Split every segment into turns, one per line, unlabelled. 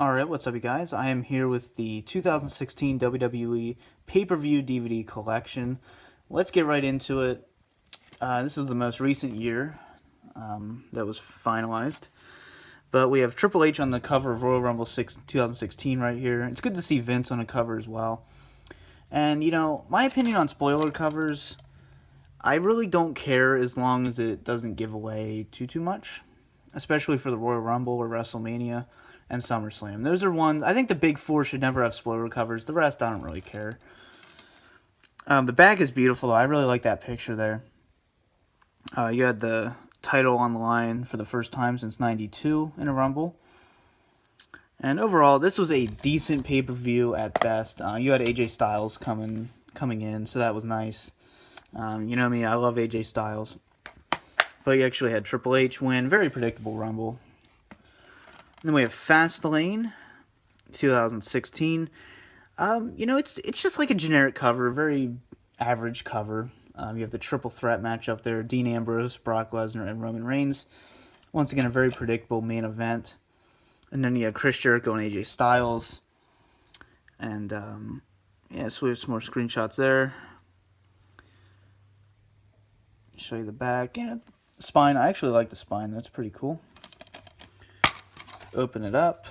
Alright, what's up you guys? I am here with the 2016 WWE Pay-Per-View DVD Collection. Let's get right into it. This is the most recent year that was finalized. But we have Triple H on the cover of Royal Rumble 2016 right here. It's good to see Vince on a cover as well. And, you know, my opinion on spoiler covers, I really don't care as long as it doesn't give away too much. Especially for the Royal Rumble or Wrestlemania and Summerslam. Those are ones, I think the big four should never have spoiler covers. The rest, I don't really care. The back is beautiful, though. I really like that picture there. You had the title on the line for the first time since '92 in a Rumble. And overall, this was a decent pay-per-view at best. You had AJ Styles coming in, so that was nice. You know me, I love AJ Styles. But you actually had Triple H win. Very predictable Rumble. And then we have Fastlane 2016. You know, it's just like a generic cover, very average cover. You have the triple threat match up there. Dean Ambrose, Brock Lesnar, and Roman Reigns. Once again, a very predictable main event. And then you have Chris Jericho and AJ Styles. And, yeah, so we have some more screenshots there. Show you the back. Yeah, spine, I actually like the spine. That's pretty cool. Open it up.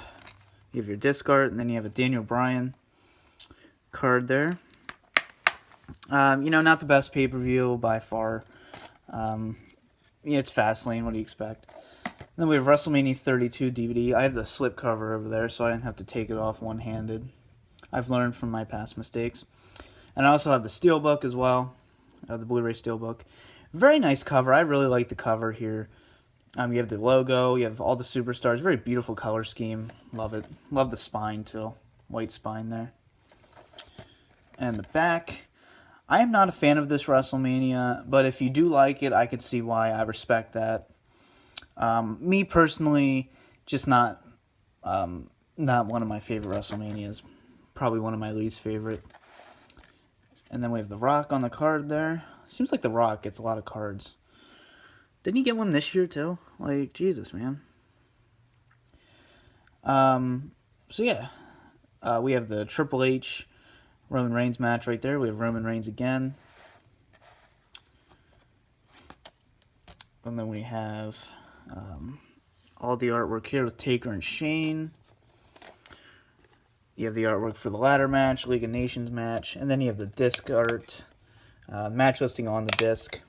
You have your disc art, and then you have a Daniel Bryan card there. You know, not the best pay-per-view by far. Yeah, it's Fastlane. What do you expect? Then we have Wrestlemania 32 DVD. I have the slip cover over there, so I didn't have to take it off one-handed. I've learned from my past mistakes. And I also have the Steelbook as well, the Blu-ray Steelbook. Very nice cover. I really like the cover here. You have the logo. You have all the superstars. Very beautiful color scheme. Love it. Love the spine, too. White spine there. And the back. I am not a fan of this WrestleMania, but if you do like it, I could see why. I respect that. Me personally, just not one of my favorite WrestleManias. Probably one of my least favorite. And then we have The Rock on the card there. Seems like The Rock gets a lot of cards. Didn't he get one this year, too? Like, Jesus, man. So, yeah. We have the Triple H Roman Reigns match right there. We have Roman Reigns again. And then we have all the artwork here with Taker and Shane. You have the artwork for the ladder match, League of Nations match. And then you have the disc art. Match listing on the disc.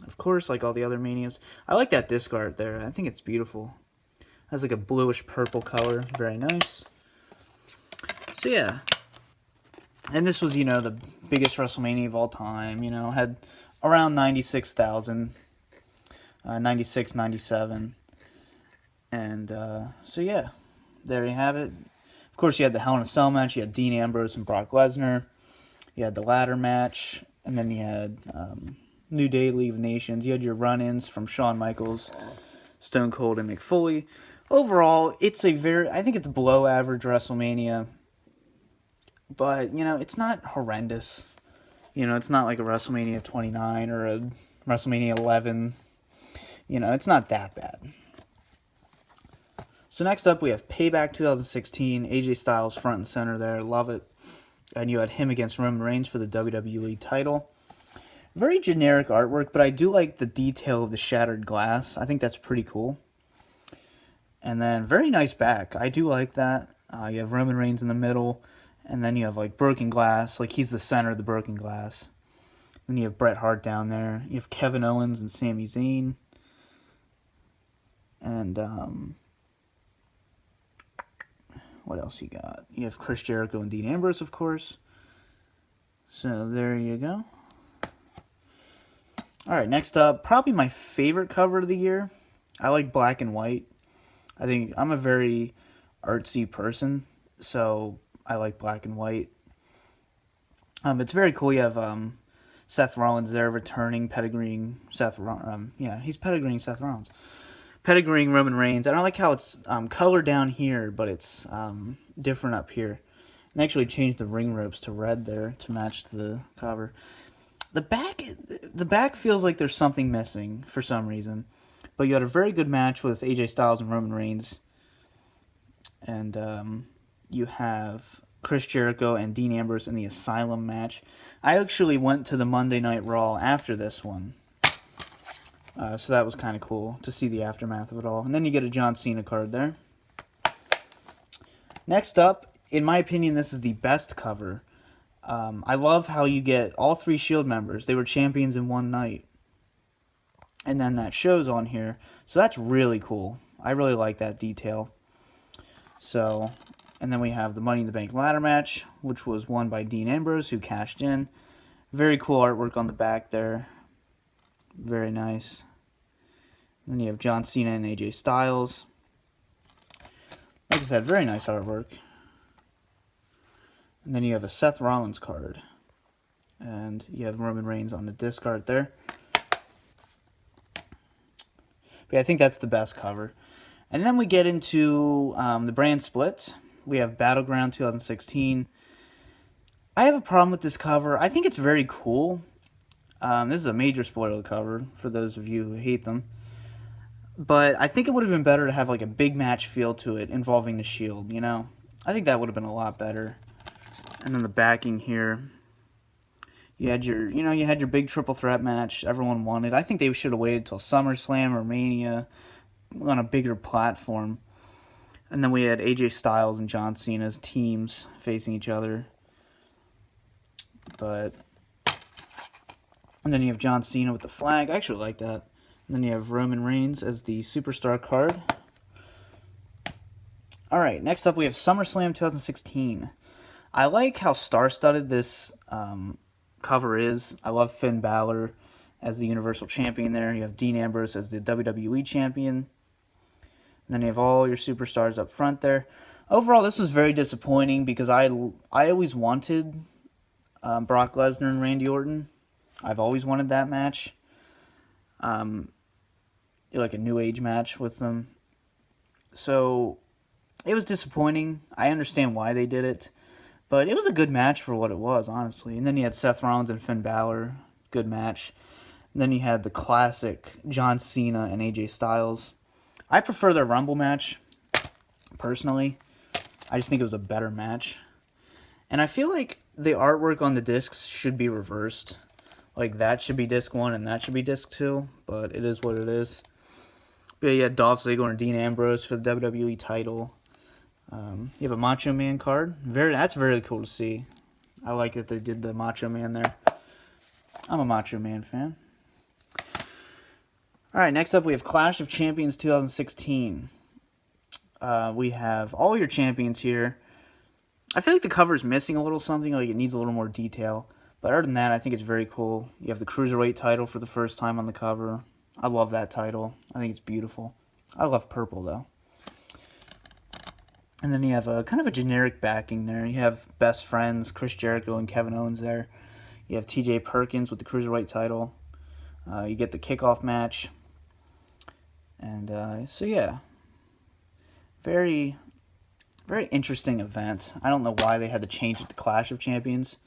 Of course, like all the other Manias. I like that disc art there. I think it's beautiful. It has like a bluish purple color. Very nice. So yeah. And this was, you know, the biggest WrestleMania of all time. You know, had around 96,000. 96, 97. And so yeah. There you have it. Of course, you had the Hell in a Cell match. You had Dean Ambrose and Brock Lesnar. You had the ladder match. And then you had New Day, League of Nations. You had your run-ins from Shawn Michaels, Stone Cold, and Mick Foley. Overall, it's I think it's below average WrestleMania. But, you know, it's not horrendous. You know, it's not like a WrestleMania 29 or a WrestleMania 11. You know, it's not that bad. So next up, we have Payback 2016. AJ Styles front and center there. Love it. And you had him against Roman Reigns for the WWE title. Very generic artwork, but I do like the detail of the shattered glass. I think that's pretty cool. And then very nice back. I do like that. You have Roman Reigns in the middle, and then you have like broken glass. Like he's the center of the broken glass. Then you have Bret Hart down there. You have Kevin Owens and Sami Zayn. And what else you got? You have Chris Jericho and Dean Ambrose, of course. So there you go. Alright, next up, probably my favorite cover of the year. I like black and white. I think I'm a very artsy person, so I like black and white. It's very cool. You have Seth Rollins there returning, pedigreeing Seth Rollins. Yeah, he's pedigreeing Seth Rollins. Pedigreeing Roman Reigns. And I like how it's colored down here, but it's different up here. And actually changed the ring ropes to red there to match the cover. The back feels like there's something missing for some reason. But you had a very good match with AJ Styles and Roman Reigns. And you have Chris Jericho and Dean Ambrose in the Asylum match. I actually went to the Monday Night Raw after this one. So that was kind of cool to see the aftermath of it all. And then you get a John Cena card there. Next up, in my opinion, this is the best cover. I love how you get all 3 Shield members. They were champions in one night. And then that shows on here. So that's really cool. I really like that detail. So, and then we have the Money in the Bank ladder match, which was won by Dean Ambrose, who cashed in. Very cool artwork on the back there. Very nice. And then you have John Cena and AJ Styles. Like I said, very nice artwork. And then you have a Seth Rollins card. And you have Roman Reigns on the disc art there. But yeah, I think that's the best cover. And then we get into the brand split. We have Battleground 2016. I have a problem with this cover. I think it's very cool. This is a major spoiler cover for those of you who hate them. But I think it would have been better to have like a big match feel to it involving the Shield, you know? I think that would have been a lot better. And then the backing here. You had your big triple threat match everyone wanted. I think they should have waited till SummerSlam or Mania on a bigger platform. And then we had AJ Styles and John Cena's teams facing each other. And then you have John Cena with the flag. I actually like that. And then you have Roman Reigns as the Superstar card. Alright, next up we have SummerSlam 2016. I like how star-studded this cover is. I love Finn Balor as the Universal Champion there. You have Dean Ambrose as the WWE Champion. And then you have all your superstars up front there. Overall, this was very disappointing because I always wanted Brock Lesnar and Randy Orton. I've always wanted that match. Like a New Age match with them. So, it was disappointing. I understand why they did it. But it was a good match for what it was, honestly. And then you had Seth Rollins and Finn Balor. Good match. And then you had the classic John Cena and AJ Styles. I prefer their Rumble match, personally. I just think it was a better match. And I feel like the artwork on the discs should be reversed. Like, that should be disc 1 and that should be disc 2. But it is what it is. But yeah, you had Dolph Ziggler and Dean Ambrose for the WWE title. You have a Macho Man card. That's very cool to see. I like that they did the Macho Man there. I'm a Macho Man fan. Alright, next up we have Clash of Champions 2016. We have all your champions here. I feel like the cover is missing a little something, like it needs a little more detail. But other than that, I think it's very cool. You have the Cruiserweight title for the first time on the cover. I love that title. I think it's beautiful. I love purple, though. And then you have a kind of a generic backing there. You have Best Friends, Chris Jericho and Kevin Owens there. You have TJ Perkins with the Cruiserweight title. You get the kickoff match. And so yeah. Very, very interesting event. I don't know why they had to change it to Clash of Champions.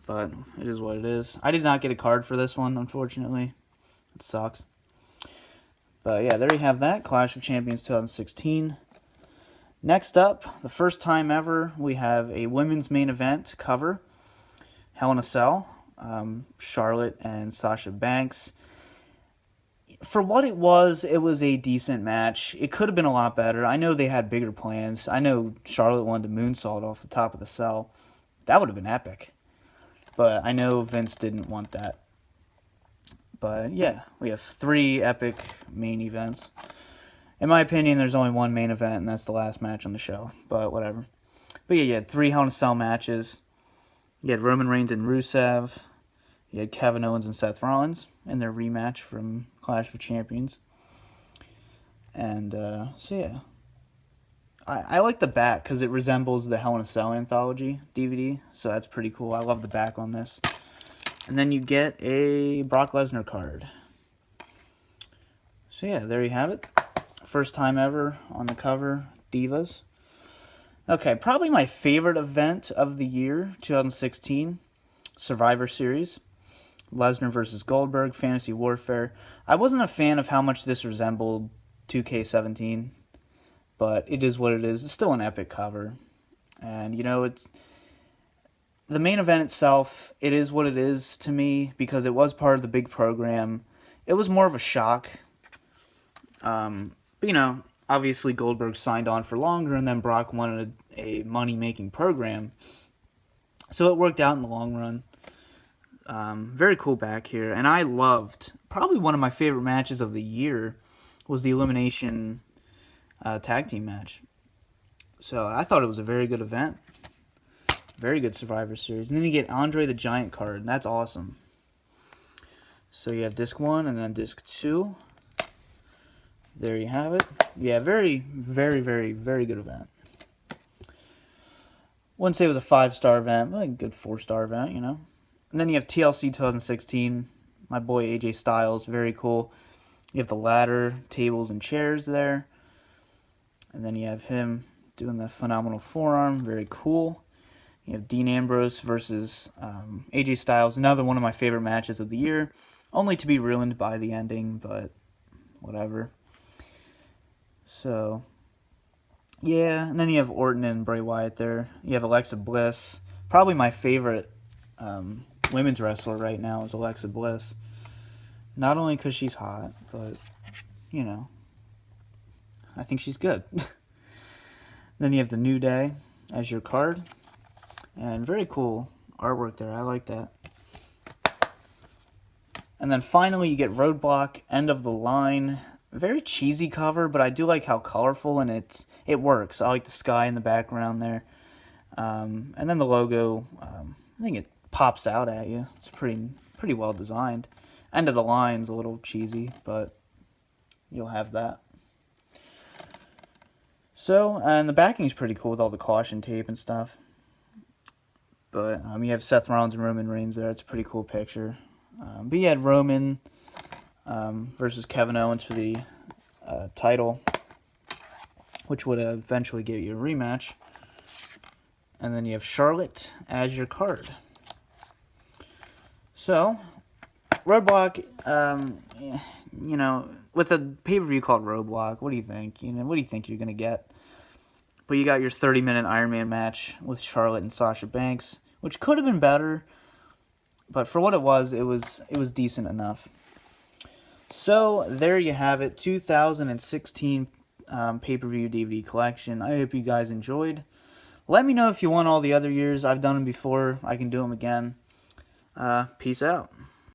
But it is what it is. I did not get a card for this one, unfortunately. It sucks. But yeah, there you have that. Clash of Champions 2016. Next up, the first time ever, we have a women's main event cover. Hell in a Cell. Charlotte and Sasha Banks. For what it was a decent match. It could have been a lot better. I know they had bigger plans. I know Charlotte wanted to moonsault off the top of the cell. That would have been epic. But I know Vince didn't want that. But yeah, we have 3 epic main events. In my opinion, there's only one main event, and that's the last match on the show. But whatever. But yeah, you had 3 Hell in a Cell matches. You had Roman Reigns and Rusev. You had Kevin Owens and Seth Rollins in their rematch from Clash of Champions. And so yeah. I like the back because it resembles the Hell in a Cell anthology DVD. So that's pretty cool. I love the back on this. And then you get a Brock Lesnar card. So yeah, there you have it. First time ever on the cover, Divas. Okay, probably my favorite event of the year, 2016, Survivor Series. Lesnar versus Goldberg, Fantasy Warfare. I wasn't a fan of how much this resembled 2K17. but it is what it is. It's still an epic cover. And, you know, it's the main event itself, it is what it is to me because it was part of the big program. It was more of a shock. But, you know, obviously Goldberg signed on for longer, and then Brock wanted a money-making program. So it worked out in the long run. Very cool back here. And I loved, probably one of my favorite matches of the year was the Elimination Tag Team match. So I thought it was a very good event. Very good Survivor Series. And then you get Andre the Giant card, and that's awesome. So you have disc 1 and then disc 2. There you have it. Yeah, very, very, very, very good event. Wouldn't say it was a 5-star event, but like a good 4-star event, you know. And then you have TLC 2016. My boy AJ Styles, very cool. You have the ladder, tables, and chairs there. And then you have him doing the phenomenal forearm, very cool. You have Dean Ambrose versus AJ Styles, another one of my favorite matches of the year. Only to be ruined by the ending, but whatever. So, yeah, and then you have Orton and Bray Wyatt there. You have Alexa Bliss. Probably my favorite women's wrestler right now is Alexa Bliss. Not only because she's hot, but, you know, I think she's good. Then you have the New Day as your card. And very cool artwork there. I like that. And then finally you get Roadblock, End of the Line. Very cheesy cover, but I do like how colorful and it works. I like the sky in the background there. And then the logo, I think it pops out at you. It's pretty well designed. End of the Line's a little cheesy, but you'll have that. So, and the backing's pretty cool with all the caution tape and stuff. But you have Seth Rollins and Roman Reigns there. It's a pretty cool picture. But you had Roman versus Kevin Owens for the title, which would eventually get you a rematch. And then you have Charlotte as your card. So, Roadblock, you know, with a pay-per-view called Roadblock, what do you think? You know, what do you think you're going to get? But you got your 30-minute Iron Man match with Charlotte and Sasha Banks, which could have been better, but for what it was decent enough. So there you have it, 2016 pay-per-view DVD collection. I hope you guys enjoyed. Let me know if you want all the other years. I've done them before. I can do them again. Peace out.